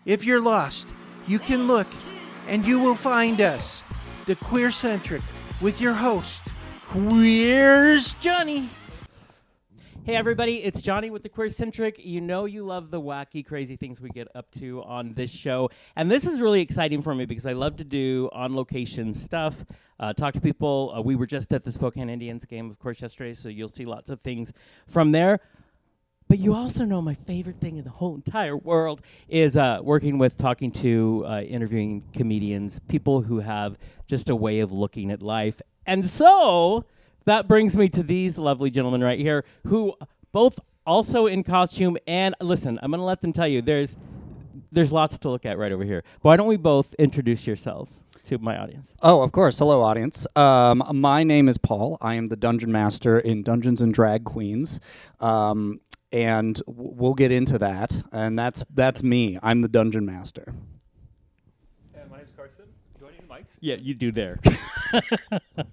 If you're lost, you can look and you will find us, the QueerCentric, with your host, Queer's Jonny. Hey everybody, it's Jonny with the QueerCentric. You know you love the wacky, crazy things we get up to on this show. And this is really exciting for me because I love to do on-location stuff, talk to people. We were just at the Spokane Indians game, of course, yesterday, so you'll see lots of things from there. But you also know my favorite thing in the whole entire world is working with, talking to, interviewing comedians, people who have just a way of looking at life. And so that brings me to these lovely gentlemen right here who both also in costume. And listen, I'm going to let them tell you, there's lots to look at right over here. Why don't we both introduce yourselves to my audience? Oh, of course. Hello, audience. My name is Paul. I am the Dungeon Master in Dungeons and Drag Queens. And we'll get into that. And that's me. I'm the Dungeon Master. My name's Carson. Do I need a mic? Yeah, you do there.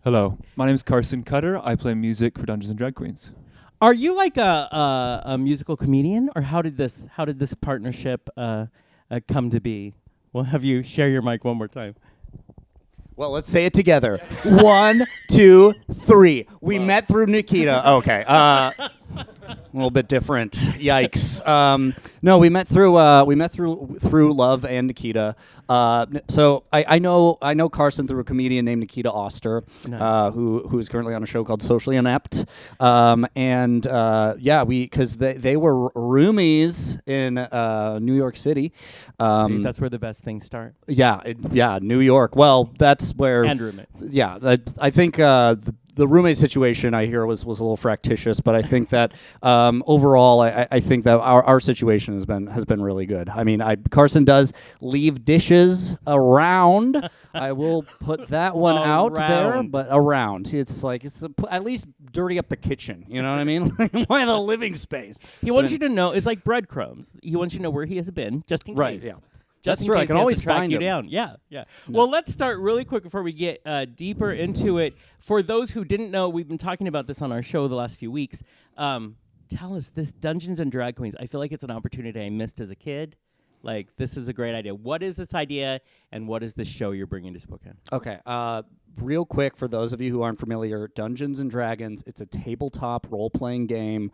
Hello. My name's Carson Cutter. I play music for Dungeons and Drag Queens. Are you like a musical comedian, or how did this partnership come to be? We'll have you share your mic one more time. Well, let's say it together. 1, 2, 3. We met through Nikita. Okay. A little bit different. Yikes. No, we met through Love and Nikita. So I know Carson through a comedian named Nikita Oster, Nice. who is currently on a show called Socially Inept. Because they were roomies in New York City. See, that's where the best things start. Yeah, New York. Well, that's where. And roommates. Yeah, I think the roommate situation I hear was a little fractious, but I think that overall, I think that our situation has been really good. I mean, Carson does leave dishes around. I will put that one out there, but around. It's like at least dirty up the kitchen. You know what I mean? Why the living space? He wants you to know. It's like breadcrumbs. He wants you to know where he has been, just in Right, case. yeah. Just That's in true. I case can he has always to track find you him. down. Yeah. Well, let's start really quick before we get deeper into it. For those who didn't know, we've been talking about this on our show the last few weeks. Tell us, this Dungeons and Drag Queens, I feel like it's an opportunity I missed as a kid. Like, this is a great idea. What is this idea, and what is this show you're bringing to Spokane? Okay, real quick, for those of you who aren't familiar, Dungeons & Dragons, it's a tabletop role-playing game.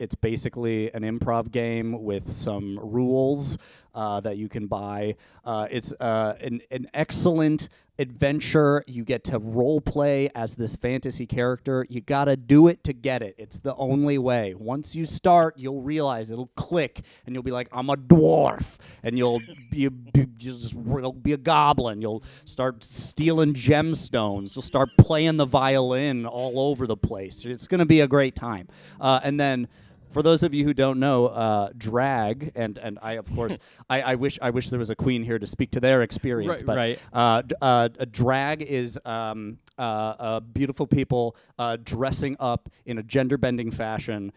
It's basically an improv game with some rules that you can buy. It's an excellent adventure. You get to role play as this fantasy character. You gotta do it to get it. It's the only way. Once you start, you'll realize it'll click, and you'll be like, I'm a dwarf, and you'll be a goblin. You'll start stealing gemstones. You'll start playing the violin all over the place. It's gonna be a great time. And then, for those of you who don't know, drag, and I, of course, I wish there was a queen here to speak to their experience. Right. Drag is beautiful people dressing up in a gender-bending fashion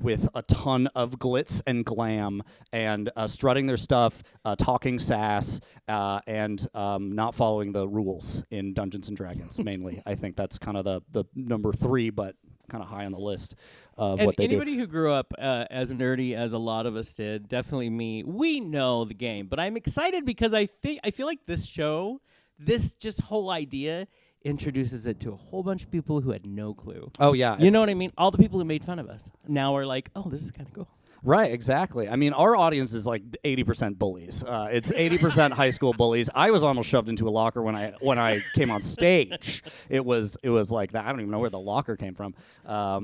with a ton of glitz and glam, and strutting their stuff, talking sass, and not following the rules in Dungeons & Dragons, mainly. I think that's kind of the number 3, but kind of high on the list of what they do. Anybody who grew up as nerdy as a lot of us did, definitely me, we know the game. But I'm excited because I feel like this show, this just whole idea, introduces it to a whole bunch of people who had no clue. Oh, yeah. You know what I mean? All the people who made fun of us now are like, oh, this is kind of cool. Right, exactly. I mean, our audience is like 80% bullies. It's 80% high school bullies. I was almost shoved into a locker when I came on stage. It was like that. I don't even know where the locker came from. I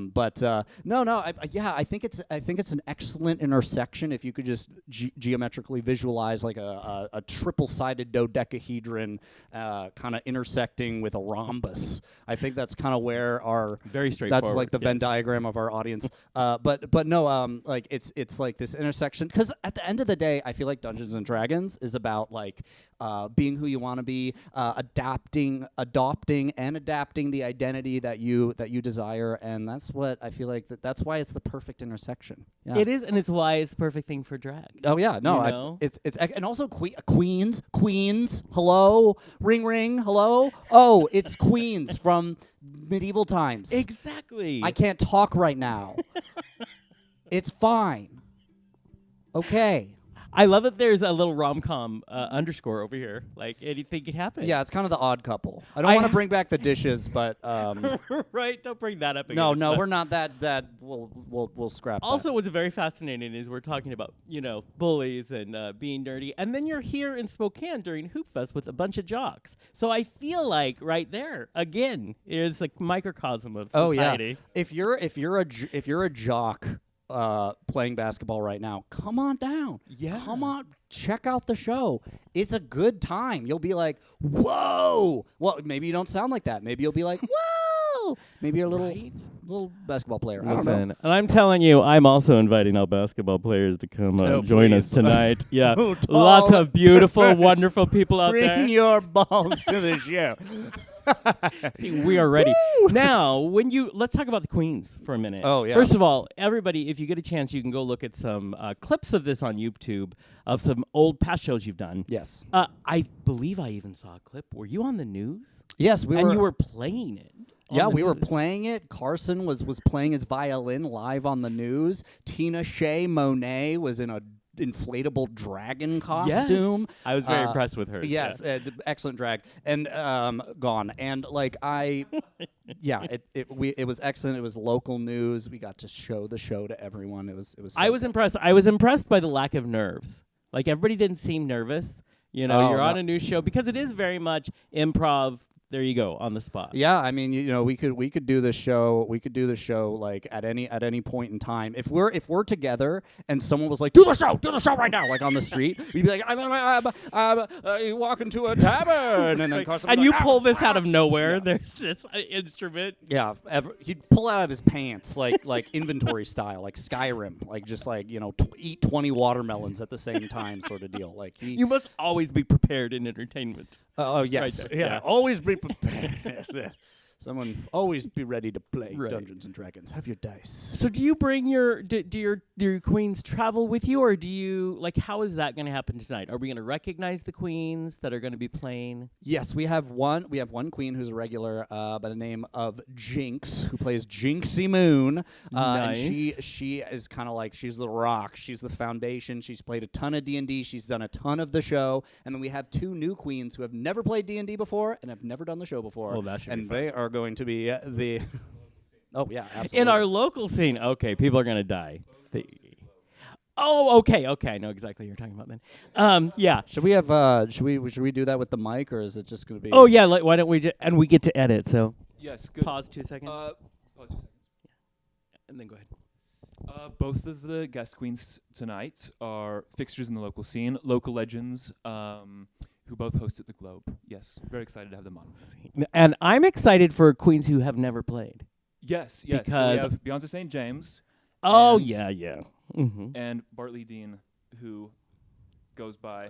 think it's an excellent intersection if you could just geometrically visualize like a triple-sided dodecahedron kind of intersecting with a rhombus. I think that's kind of where our very straightforward. That's like the Venn diagram of our audience. But no, like it's like this intersection, because at the end of the day, I feel like Dungeons and Dragons is about like being who you want to be, adopting and adapting the identity that you desire, and that's what I feel like that's why it's the perfect intersection. Yeah. It is, and it's why it's the perfect thing for drag. Oh yeah, no, you know? It's and also queens, hello, ring, hello. Oh, it's queens from medieval times. Exactly. I can't talk right now. It's fine. Okay. I love that there's a little rom-com underscore over here. Like anything could happen. Yeah, it's kind of the odd couple. I don't want to bring back the dishes, but right. Don't bring that up again. no, we're not that. We'll scrap. Also, what's very fascinating is we're talking about bullies and being dirty, and then you're here in Spokane during Hoop Fest with a bunch of jocks. So I feel like right there again is like microcosm of society. If you're a jock playing basketball right now, come on down. Yeah. Come on, check out the show. It's a good time. You'll be like, whoa. Well, maybe you don't sound like that. Maybe you'll be like, whoa. Maybe you're a little basketball player. I don't know. And I'm telling you, I'm also inviting all basketball players to come join us tonight. Yeah, lots of beautiful, wonderful people out there. Bring your balls to the show. See, we are ready. Now, let's talk about the Queens for a minute. Oh, yeah. First of all, everybody, if you get a chance, you can go look at some clips of this on YouTube of some old past shows you've done. Yes. I believe I even saw a clip. Were you on the news? Yes, we were. And you were playing it. Yeah, we were playing it. Carson was playing his violin live on the news. Tina Shea Monet was in a inflatable dragon costume. Yes. I was very impressed with her. Yes, excellent drag. And gone. And like it was excellent. It was local news. We got to show the show to everyone. It was so I was impressed. I was impressed by the lack of nerves. Like everybody didn't seem nervous. You're on a news show because it is very much improv. There you go, on the spot. Yeah, I mean, we could do this show. We could do the show like at any point in time. If we're together and someone was like, do the show right now, like on the street, we'd be like, you walk into a tavern, and then Carson and would you like, pull this out of nowhere. Yeah. There's this instrument. Yeah, he'd pull out of his pants like inventory style, like Skyrim, like just like eat 20 watermelons at the same time, sort of deal. Like you must always be prepared in entertainment. Oh yes, right yeah. Always be prepared. Yes. Someone always be ready to play Dungeons and Dragons. Have your dice. So do you bring do your queens travel with you, or do you how is that going to happen tonight? Are we going to recognize the queens that are going to be playing? Yes, we have one queen who's a regular by the name of Jinx, who plays Jinxie Moon. Nice. And she is kind of like, she's the rock. She's the foundation. She's played a ton of D&D. She's done a ton of the show. And then we have two new queens who have never played D&D before and have never done the show before. Oh, that should be fun. They are going to be the oh yeah, absolutely. In our local scene. Okay, people are going to die. Okay. I know exactly what you're talking about then. Yeah. Should we have should we do that with the mic, or is it just going to be? Oh yeah, why don't we and we get to edit, so yes, good. Pause 2 seconds. Pause 2 seconds. Yeah. And then go ahead. Both of the guest queens tonight are fixtures in the local scene, local legends, who both hosted the Globe. Yes, very excited to have them on. And I'm excited for queens who have never played. Yes. Because so we have Beyonce St. James. Oh, and, yeah. Mm-hmm. And Bartley Dean, who goes by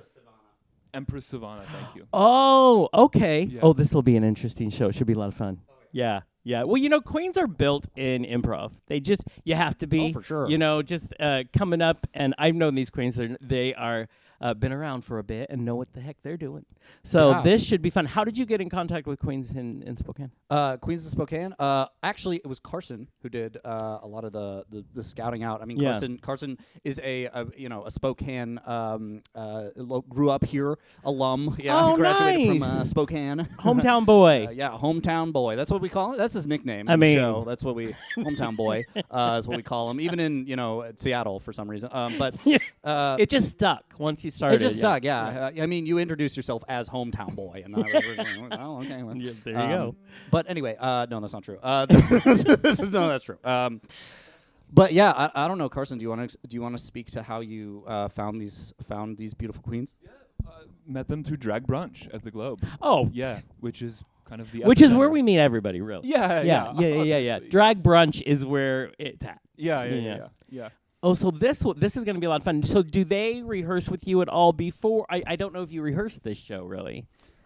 Empress Savannah. Thank you. Oh, okay. Yeah. Oh, this will be an interesting show. It should be a lot of fun. Yeah. Well, queens are built in improv. You have to be. Oh, for sure. Just coming up, and I've known these queens. They are been around for a bit and know what the heck they're doing. So this should be fun. How did you get in contact with queens in Spokane? Queens in Spokane. Actually, it was Carson who did a lot of the scouting out. I mean, Carson is a Spokane grew up here alum. Yeah, he graduated from Spokane. Hometown boy. Hometown boy. That's what we call it. That's his nickname. I mean, show. That's what we hometown boy is what we call him. Even in Seattle for some reason. But it just stuck once you started. It just stuck. Yeah. I mean, you introduce yourself as hometown boy, and okay. Well, yeah, there you go. But anyway, no, that's not true. No, that's true. But yeah, I don't know, Carson. Do you want to speak to how you found these beautiful queens? Yeah, met them through drag brunch at the Globe. Oh, yeah, which is kind of which is where we meet everybody, really. Yeah. Drag brunch is where it's at. Yeah. Oh, so this is going to be a lot of fun. So do they rehearse with you at all before? I don't know if you rehearsed this show, really.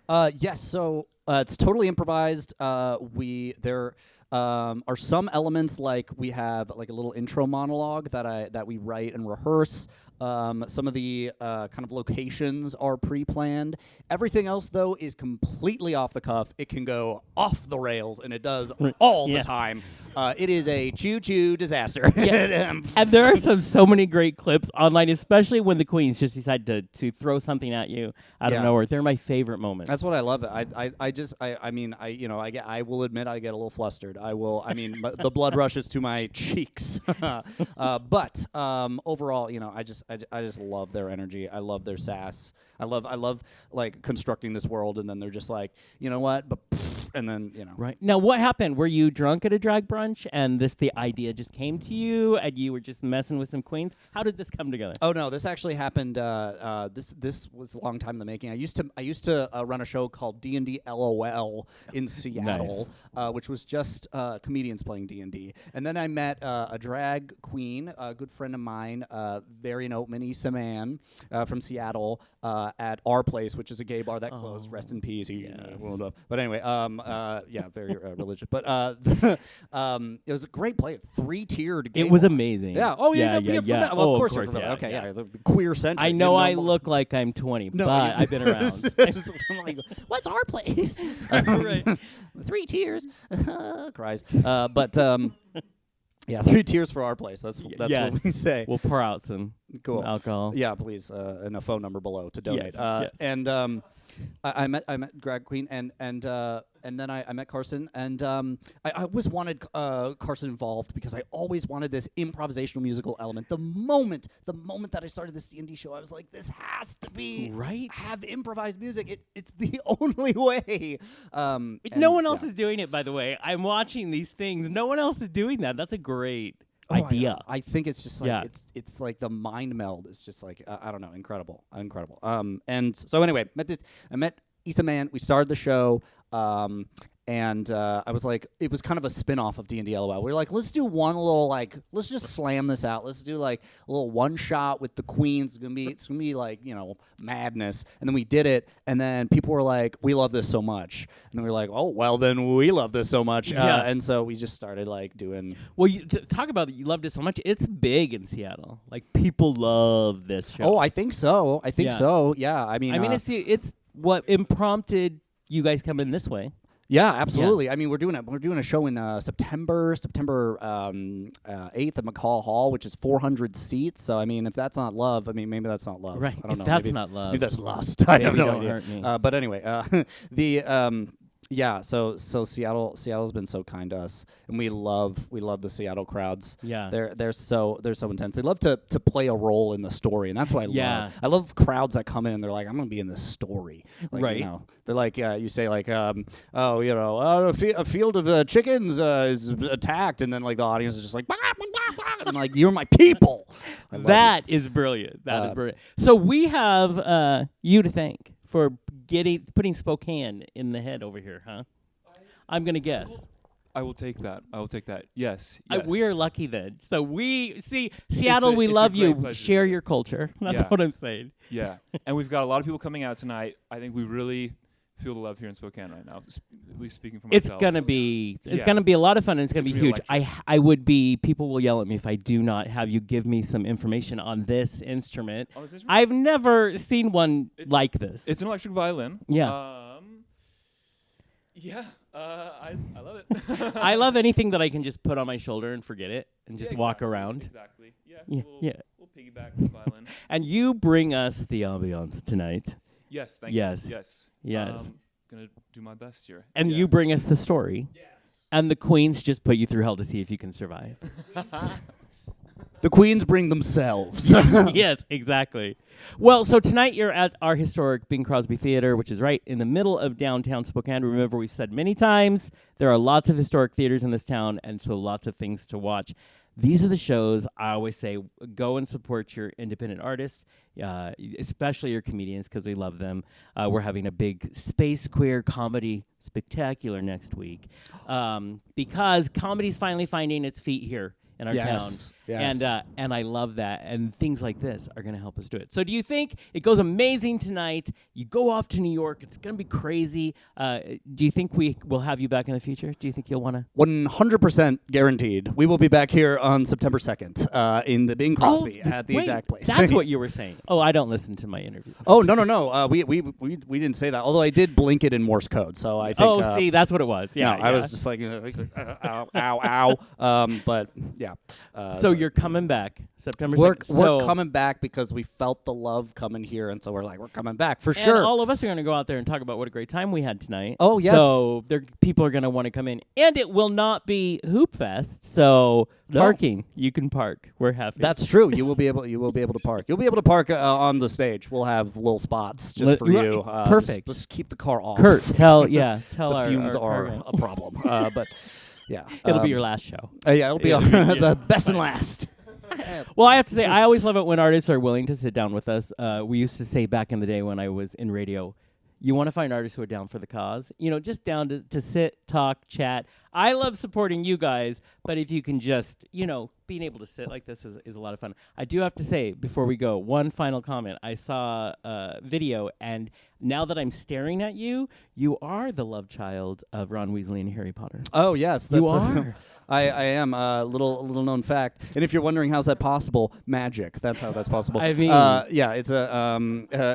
Yes, so it's totally improvised. There are some elements, like we have like a little intro monologue that we write and rehearse. Some of the kind of locations are pre-planned. Everything else, though, is completely off the cuff. It can go off the rails, and it does all the time. It is a choo-choo disaster. Yeah. And there are so many great clips online, especially when the queens just decide to throw something at you out of nowhere. They're my favorite moments. That's what I love. I will admit I get a little flustered. The blood rushes to my cheeks. But overall, I just love their energy. I love their sass. I love like constructing this world, and then they're just like, you know what? But and then Right. Now, what happened? Were you drunk at a drag brunch, and the idea just came to you, and you were just messing with some queens? How did this come together? Oh no, this actually happened. This was a long time in the making. I used to run a show called D&D LOL in Seattle, which was just comedians playing D&D. And then I met a drag queen, a good friend of mine, Varian Oatman, Issa Man, from Seattle, at Our Place, which is a gay bar that closed. Rest in peace. But anyway, very religious. But it was a great play, 3-tiered gay It was bar. amazing. Yeah. Oh, yeah. Well, of course you're familiar. Okay, the QueerCentric. I know I look like I'm 20, but I've been around. I'm like, what's Our Place? Right. 3 tiers. Cries. Yeah, 3 tiers for Our Place. That's yes. what we say. We'll pour out some alcohol. Yeah, please, and a phone number below to donate. Yes. And I met drag queen, and then I met Carson, and I always wanted Carson involved because I always wanted this improvisational musical element. The moment that I started this D&D show, I was like, this has to be have improvised music. It's the only way. No one else is doing it, by the way. I'm watching these things. No one else is doing that. That's a great idea. I think it's just like it's like the mind meld. It's just like I don't know, incredible. And so anyway, I met Issa Man. We started the show, and I was like, it was kind of a spin-off of D&D LOL. We were like, let's do one little let's just slam this out. Let's do like a little one shot with the queens. It's gonna be like madness. And then we did it, and then people were like, we love this so much. And then we were like, oh well, then we love this so much. And so we just started like doing. Well, talk about you loved it so much. It's big in Seattle. Like people love this show. Oh, I think so. So. Yeah. I mean, it's what prompted you guys come in this way. Yeah, absolutely. Yeah. I mean, we're doing a show in September 8th at McCall Hall, which is 400 seats. So I mean, if that's not love, I mean, maybe that's not love. Right. I don't know. That's not love. Maybe that's lust. I have no idea. Hurt me. But anyway, so Seattle's been so kind to us, and we love the Seattle crowds. Yeah, they're so intense. They love to play a role in the story, and that's what I love. I love crowds that come in and they're like, I'm gonna be in this story. Like, right. They're like, you say like, a field of chickens is attacked, and then like the audience is just like, bah, bah, bah, bah, and like, you're my people. That is brilliant. That is brilliant. So we have you to thank for putting Spokane in the head over here, huh? I'm gonna guess. I will take that. Yes. We are lucky then. So we see Seattle. We love you. Share your culture. That's what I'm saying. Yeah, and we've got a lot of people coming out tonight. I think we really feel the love here in Spokane right now. At least speaking for myself. It's gonna be a lot of fun, and it's gonna be huge. People will yell at me if I do not have you give me some information on this instrument. I've never seen one like this. It's an electric violin. Yeah. I love it. I love anything that I can just put on my shoulder and forget it and just walk around. Exactly. Yeah. We'll piggyback with the violin. And you bring us the ambiance tonight. Yes. Thank you. Yes. Gonna do my best here. And you bring us the story. Yes. And the queens just put you through hell to see if you can survive. The queens bring themselves. Yes, exactly. Well, so tonight you're at our historic Bing Crosby Theater, which is right in the middle of downtown Spokane. Remember, we've said many times, there are lots of historic theaters in this town, and so lots of things to watch. These are the shows I always say, go and support your independent artists, especially your comedians, because we love them. We're having a big space queer comedy spectacular next week because comedy's finally finding its feet here in our town. Yes. And I love that. And things like this are going to help us do it. So do you think it goes amazing tonight? You go off to New York. It's going to be crazy. Do you think we will have you back in the future? Do you think you'll want to? 100% guaranteed. We will be back here on September 2nd in the Bing Crosby at the wait, exact place. That's what you were saying. Oh, I don't listen to my interview. Oh, no. We didn't say that. Although I did blink it in Morse code, so I think. Oh, see, that's what it was. Yeah, no, I was just like, ow, ow, ow. But yeah. So you're coming back September 2nd. We're coming back because we felt the love coming here, and so we're like, we're coming back for and sure. all of us are going to go out there and talk about what a great time we had tonight. Oh, yes. So people are going to want to come in, and it will not be Hoop Fest. So parking, you can park. We're happy. That's true. You will be able to park. You'll be able to park on the stage. We'll have little spots just for you. Perfect. Just keep the car off. Kurt, tell the our fumes our are a problem. But yeah, it'll be your last show. Yeah, it'll be the best and last. Well, I have to say, I always love it when artists are willing to sit down with us. We used to say back in the day when I was in radio, you want to find artists who are down for the cause, just down to sit, talk, chat. I love supporting you guys, but if you can just, being able to sit like this is a lot of fun. I do have to say, before we go, one final comment. I saw a video, and now that I'm staring at you, you are the love child of Ron Weasley and Harry Potter. Oh, yes. You are. I am. Little known fact. And if you're wondering how's that possible, magic. That's how that's possible. I mean, yeah, it's a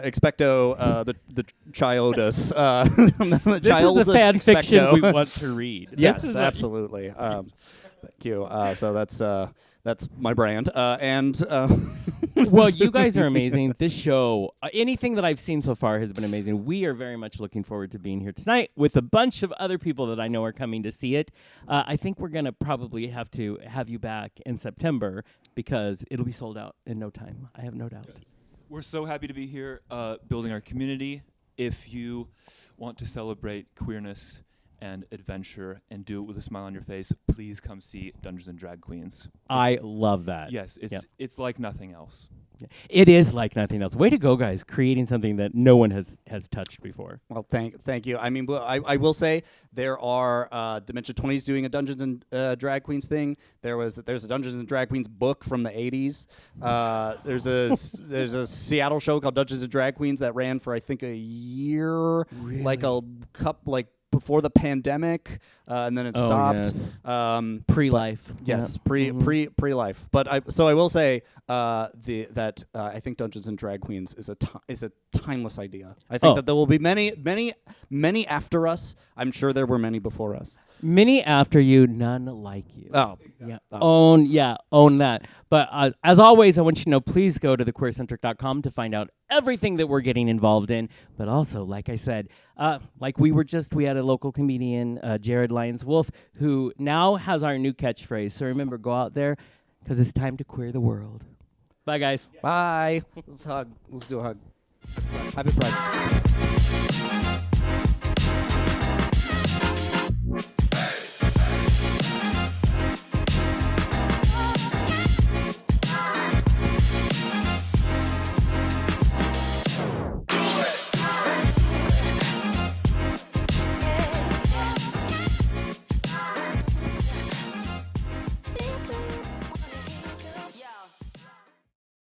expecto the childus. This is the fan fiction we want to read. Yes, absolutely. Thank you. So that's my brand. Well, you guys are amazing. This show, anything that I've seen so far has been amazing. We are very much looking forward to being here tonight with a bunch of other people that I know are coming to see it. I think we're going to probably have to have you back in September because it'll be sold out in no time. I have no doubt. We're so happy to be here building our community. If you want to celebrate queerness and adventure and do it with a smile on your face, please come see Dungeons and Drag Queens. I love that. Yes, it's like nothing else. It is like nothing else. Way to go, guys, creating something that no one has touched before. Well, thank you. I mean, I will say there are Dementia 20s doing a Dungeons and Drag Queens thing. There's a Dungeons and Drag Queens book from the 80s. There's a Seattle show called Dungeons and Drag Queens that ran for I think a year, Really? Before the pandemic, and then it stopped. Yes. Pre-life. Yes, Yeah. pre-life. But I will say that I think Dungeons and Drag Queens is a timeless idea. I think that there will be many after us. I'm sure there were many before us. Many after you, none like you. Oh, yeah. Own that. But as always, I want you to know, please go to thequeercentric.com to find out everything that we're getting involved in. But also, like I said, we had a local comedian, Jared Lyons Wolf, who now has our new catchphrase. So remember, go out there because it's time to queer the world. Bye, guys. Bye. Let's hug. Let's do a hug. Happy Pride.